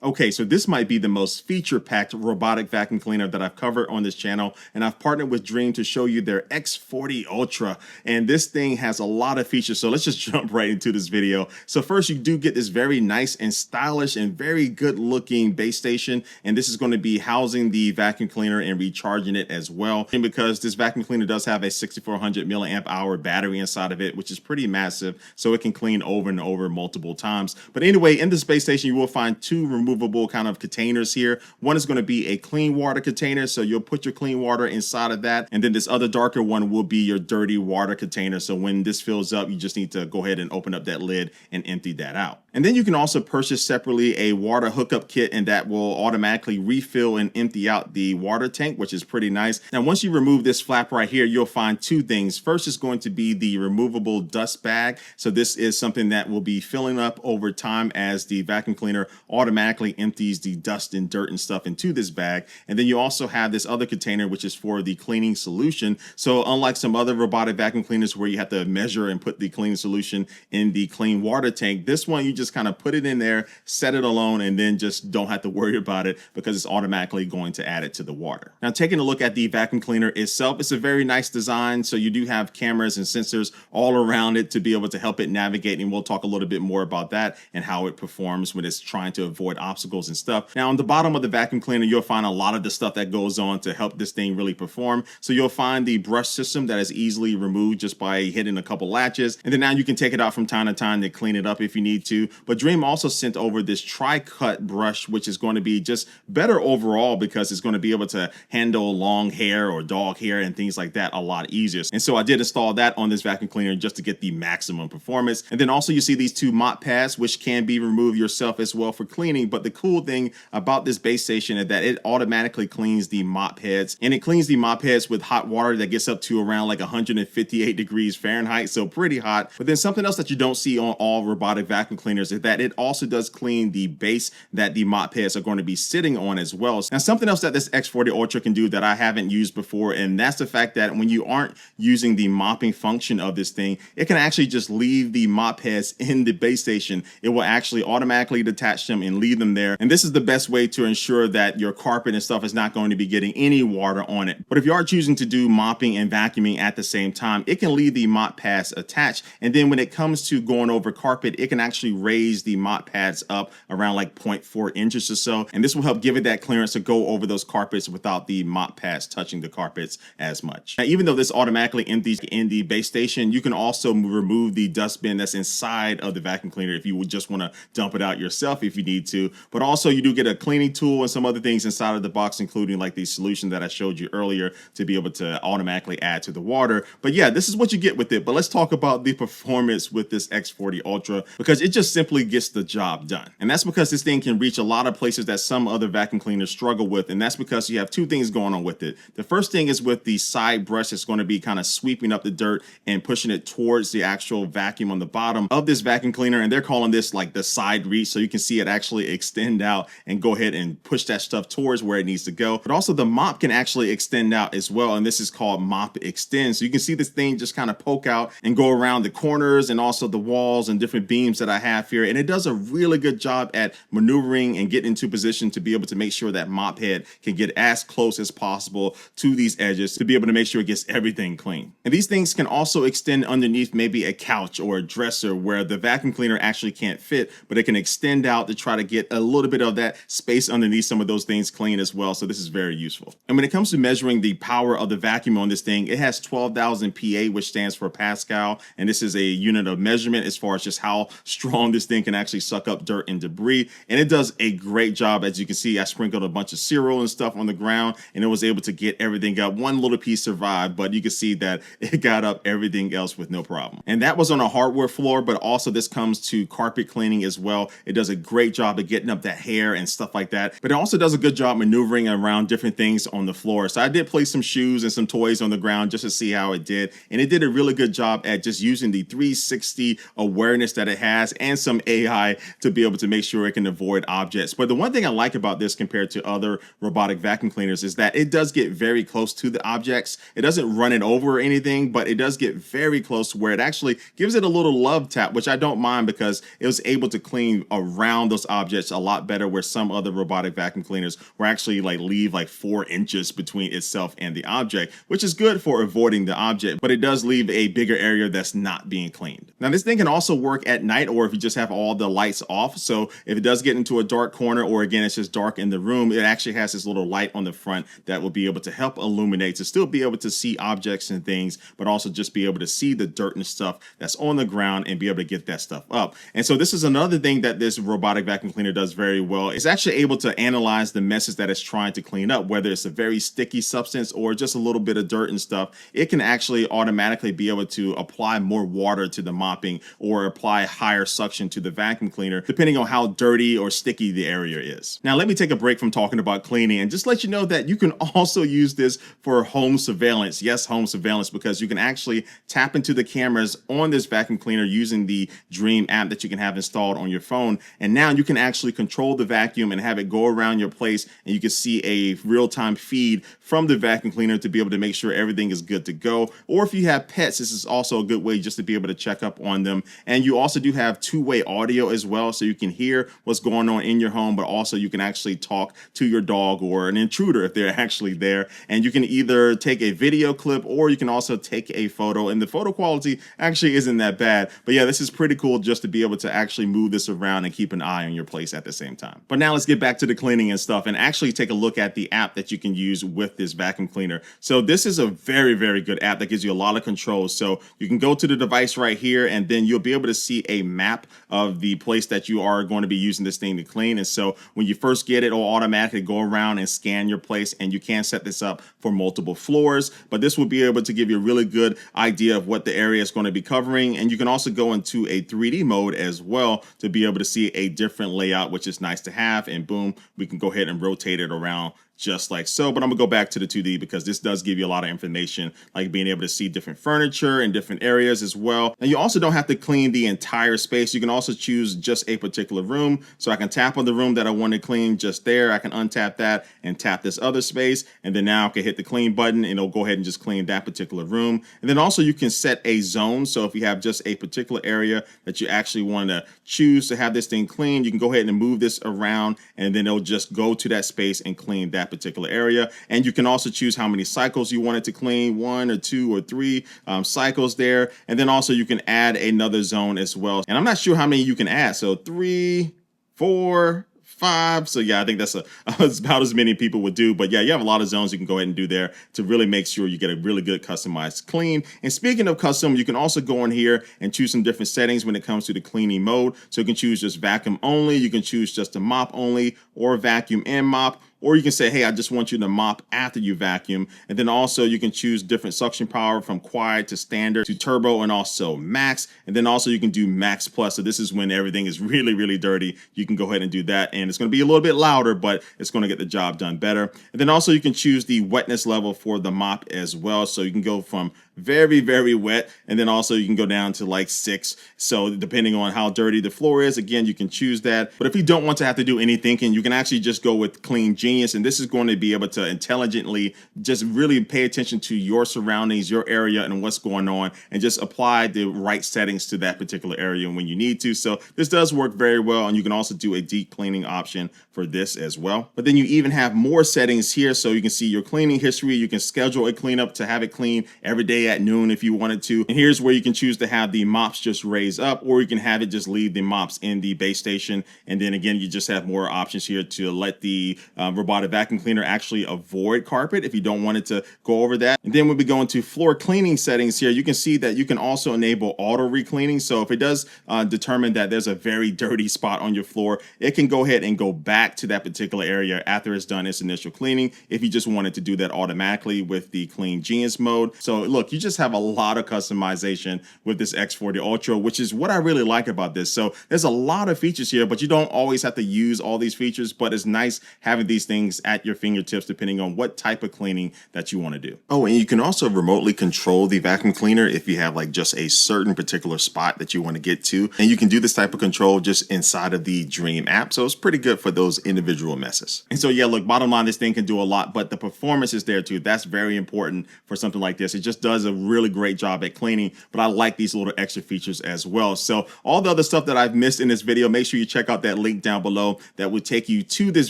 Okay, so this might be the most feature-packed robotic vacuum cleaner that I've covered on this channel, and I've partnered with Dreame to show you their X40 Ultra, and this thing has a lot of features, so let's just jump right into this video. So first, you do get this very nice and stylish and very good-looking base station, and this is going to be housing the vacuum cleaner and recharging it as well. And because this vacuum cleaner does have a 6400 milliamp hour battery inside of it, which is pretty massive, so it can clean over and over multiple times. But anyway, in this base station, you will find two removable kind of containers here. One is going to be a clean water container, so you'll put your clean water inside of that, and then this other darker one will be your dirty water container. So when this fills up, you just need to go ahead and open up that lid and empty that out. And then you can also purchase separately a water hookup kit, and that will automatically refill and empty out the water tank, which is pretty nice. Now once you remove this flap right here, you'll find two things. First is going to be the removable dust bag. So this is something that will be filling up over time as the vacuum cleaner automatically empties the dust and dirt and stuff into this bag. And then you also have this other container, which is for the cleaning solution. So unlike some other robotic vacuum cleaners where you have to measure and put the cleaning solution in the clean water tank, this one you just kind of put it in there, set it alone, and then just don't have to worry about it because it's automatically going to add it to the water. Now taking a look at the vacuum cleaner itself, it's a very nice design. So you do have cameras and sensors all around it to be able to help it navigate, and we'll talk a little bit more about that and how it performs when it's trying to avoid obstacles and stuff. Now on the bottom of the vacuum cleaner, you'll find a lot of the stuff that goes on to help this thing really perform. So you'll find the brush system that is easily removed just by hitting a couple latches, and then now you can take it out from time to time to clean it up if you need to. But Dreame also sent over this tri-cut brush, which is going to be just better overall because it's going to be able to handle long hair or dog hair and things like that a lot easier. And so I did install that on this vacuum cleaner just to get the maximum performance. And then also you see these two mop pads, which can be removed yourself as well for cleaning. But the cool thing about this base station is that it automatically cleans the mop heads, and it cleans the mop heads with hot water that gets up to around like 158 degrees Fahrenheit, so pretty hot. But then something else that you don't see on all robotic vacuum cleaners is that it also does clean the base that the mop heads are going to be sitting on as well. Now something else that this X40 Ultra can do that I haven't used before, and that's the fact that when you aren't using the mopping function of this thing, it can actually just leave the mop heads in the base station. It will actually automatically detach them and leave them there. And this is the best way to ensure that your carpet and stuff is not going to be getting any water on it. But if you are choosing to do mopping and vacuuming at the same time, it can leave the mop pads attached. And then when it comes to going over carpet, it can actually raise the mop pads up around like 0.4 inches or so. And this will help give it that clearance to go over those carpets without the mop pads touching the carpets as much. Now, even though this automatically empties in the base station, you can also remove the dustbin that's inside of the vacuum cleaner if you would just want to dump it out yourself if you need to. But also you do get a cleaning tool and some other things inside of the box, including like the solution that I showed you earlier to be able to automatically add to the water. But yeah, this is what you get with it. But let's talk about the performance with this X40 Ultra, because it just simply gets the job done. And that's because this thing can reach a lot of places that some other vacuum cleaners struggle with. And that's because you have two things going on with it. The first thing is with the side brush, it's going to be kind of sweeping up the dirt and pushing it towards the actual vacuum on the bottom of this vacuum cleaner. And they're calling this like the side reach. So you can see it actually extend out and go ahead and push that stuff towards where it needs to go. But also the mop can actually extend out as well. And this is called mop extend. So you can see this thing just kind of poke out and go around the corners and also the walls and different beams that I have here. And it does a really good job at maneuvering and getting into position to be able to make sure that mop head can get as close as possible to these edges to be able to make sure it gets everything clean. And these things can also extend underneath maybe a couch or a dresser where the vacuum cleaner actually can't fit, but it can extend out to try to get a little bit of that space underneath some of those things clean as well. So this is very useful. And when it comes to measuring the power of the vacuum on this thing, it has 12,000 PA, which stands for Pascal. And this is a unit of measurement as far as just how strong this thing can actually suck up dirt and debris. And it does a great job. As you can see, I sprinkled a bunch of cereal and stuff on the ground, and it was able to get everything up. One little piece survived, but you can see that it got up everything else with no problem. And that was on a hardwood floor, but also this comes to carpet cleaning as well. It does a great job of getting up that hair and stuff like that, but it also does a good job maneuvering around different things on the floor. So I did place some shoes and some toys on the ground just to see how it did, and it did a really good job at just using the 360 awareness that it has and some AI to be able to make sure it can avoid objects. But the one thing I like about this compared to other robotic vacuum cleaners is that it does get very close to the objects. It doesn't run it over or anything, but it does get very close to where it actually gives it a little love tap, which I don't mind because it was able to clean around those objects fits a lot better, where some other robotic vacuum cleaners will actually like leave like 4 inches between itself and the object, which is good for avoiding the object, but it does leave a bigger area that's not being cleaned. Now this thing can also work at night, or if you just have all the lights off. So if it does get into a dark corner, or again it's just dark in the room, it actually has this little light on the front that will be able to help illuminate, to still be able to see objects and things, but also just be able to see the dirt and stuff that's on the ground and be able to get that stuff up. And so this is another thing that this robotic vacuum cleaner does very well. It's actually able to analyze the messes that it's trying to clean up, whether it's a very sticky substance or just a little bit of dirt and stuff. It can actually automatically be able to apply more water to the mopping or apply higher suction to the vacuum cleaner, depending on how dirty or sticky the area is. Now, let me take a break from talking about cleaning and just let you know that you can also use this for home surveillance. Yes, home surveillance, because you can actually tap into the cameras on this vacuum cleaner using the Dreame app that you can have installed on your phone. And now you can actually control the vacuum and have it go around your place, and you can see a real-time feed from the vacuum cleaner to be able to make sure everything is good to go. Or if you have pets, this is also a good way just to be able to check up on them. And you also do have two-way audio as well, so you can hear what's going on in your home, but also you can actually talk to your dog or an intruder if they're actually there. And you can either take a video clip, or you can also take a photo, and the photo quality actually isn't that bad. But yeah, this is pretty cool just to be able to actually move this around and keep an eye on your place at the same time. But now let's get back to the cleaning and stuff and actually take a look at the app that you can use with this vacuum cleaner. So this is a very, very good app that gives you a lot of controls. So you can go to the device right here, and then you'll be able to see a map of the place that you are going to be using this thing to clean. And so when you first get it, it'll automatically go around and scan your place, and you can set this up for multiple floors, but this will be able to give you a really good idea of what the area is going to be covering. And you can also go into a 3D mode as well to be able to see a different layout, which is nice to have. And boom, we can go ahead and rotate it around just like so. But I'm gonna go back to the 2D because this does give you a lot of information, like being able to see different furniture in different areas as well. And you also don't have to clean the entire space. You can also choose just a particular room. So I can tap on the room that I want to clean just there. I can untap that and tap this other space. And then now I can hit the clean button, and it'll go ahead and just clean that particular room. And then also you can set a zone. So if you have just a particular area that you actually want to choose to have this thing clean, you can go ahead and move this around, and then it'll just go to that space and clean that particular area. And you can also choose how many cycles you want it to clean, 1 or 2 or 3 cycles there. And then also you can add another zone as well. And I'm not sure how many you can add. So 3, 4, 5. So yeah, I think that's about as many people would do. But yeah, you have a lot of zones you can go ahead and do there to really make sure you get a really good customized clean. And speaking of custom, you can also go in here and choose some different settings when it comes to the cleaning mode. So you can choose just vacuum only, you can choose just a mop only, or vacuum and mop. Or you can say, hey, I just want you to mop after you vacuum. And then also you can choose different suction power from quiet to standard to turbo and also max. And then also you can do max plus. So this is when everything is really, really dirty. You can go ahead and do that. And it's going to be a little bit louder, but it's going to get the job done better. And then also you can choose the wetness level for the mop as well. So you can go from very, very wet. And then also you can go down to like 6. So depending on how dirty the floor is, again, you can choose that. But if you don't want to have to do any thinking, you can actually just go with Clean Genius. And this is going to be able to intelligently just really pay attention to your surroundings, your area, and what's going on, and just apply the right settings to that particular area when you need to. So this does work very well. And you can also do a deep cleaning option for this as well. But then you even have more settings here. So you can see your cleaning history. You can schedule a cleanup to have it clean every day at noon if you wanted to. And here's where you can choose to have the mops just raise up, or you can have it just leave the mops in the base station. And then again, you just have more options here to let the robotic vacuum cleaner actually avoid carpet if you don't want it to go over that. And then when we go into floor cleaning settings here, you can see that you can also enable auto re-cleaning. So if it does determine that there's a very dirty spot on your floor, it can go ahead and go back to that particular area after it's done its initial cleaning if you just wanted to do that automatically with the Clean Genius mode. So look, you just have a lot of customization with this X40 Ultra, which is what I really like about this. So there's a lot of features here, but you don't always have to use all these features, but it's nice having these things at your fingertips depending on what type of cleaning that you want to do. Oh, and you can also remotely control the vacuum cleaner if you have like just a certain particular spot that you want to get to. And you can do this type of control just inside of the Dreame app. So it's pretty good for those individual messes. And so yeah, look, bottom line, this thing can do a lot, but the performance is there too. That's very important for something like this. It just does a really great job at cleaning, but I like these little extra features as well. So all the other stuff that I've missed in this video, make sure you check out that link down below that will take you to this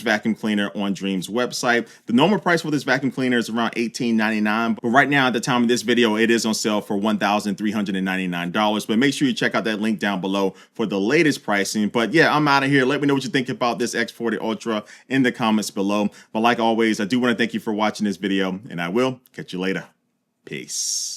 vacuum cleaner on Dreame's website. The normal price for this vacuum cleaner is around $18.99, but right now at the time of this video, it is on sale for $1,399. But make sure you check out that link down below for the latest pricing. But yeah, I'm out of here. Let me know what you think about this X40 Ultra in the comments below. But like always, I do want to thank you for watching this video, and I will catch you later. Peace.